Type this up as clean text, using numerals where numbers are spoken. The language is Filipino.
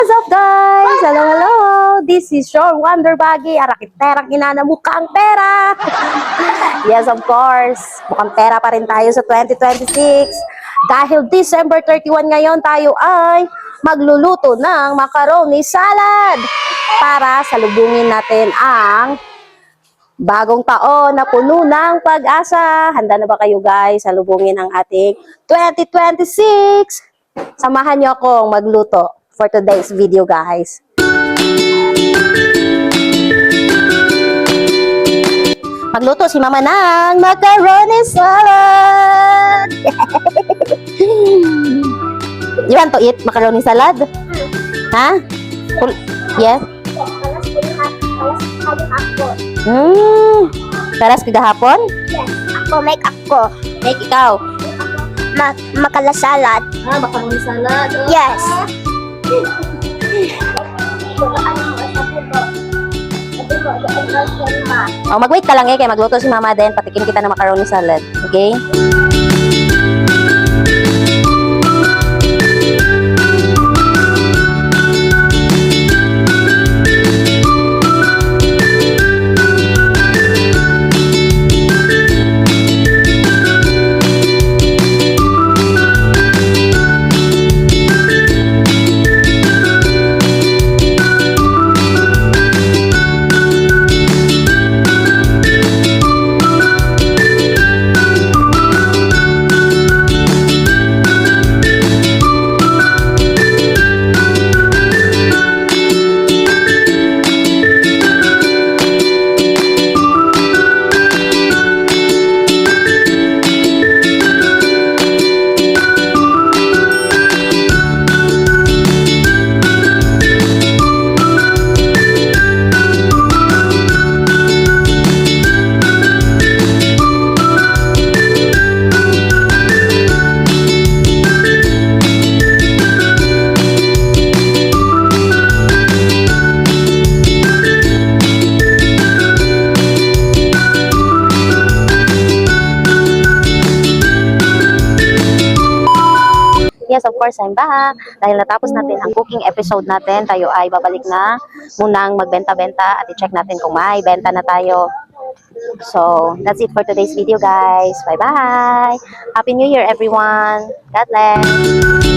What's up guys? Hello, hello! This is your Wonder Baggy, arakiterang ina na mukhang pera! Yes, of course. Mukhang pera pa rin tayo sa 2026. Dahil December 31 ngayon, tayo ay magluluto ng macaroni salad para salubungin natin ang bagong taon na puno ng pag-asa. Handa na ba kayo guys? Salubungin ang ating 2026. Samahan niyo akong magluto for today's video guys. Magluto si Mama ng macaroni salad. You want to eat macaroni salad? Ha? Yes? Paras kagahapon? Yes, ako make ako. Make ikaw. Makala salad. Macaroni salad. Oh. Yes. Oh, mag-wait ka lang kaya magluto si Mama din. Patikin kita ng macaroni salad. Okay? Yes, of course, I'm back. Dahil natapos natin ang cooking episode natin, tayo ay babalik na munang magbenta-benta at i-check natin kung may benta na tayo. So, that's it for today's video, guys. Bye-bye! Happy New Year, everyone! God bless!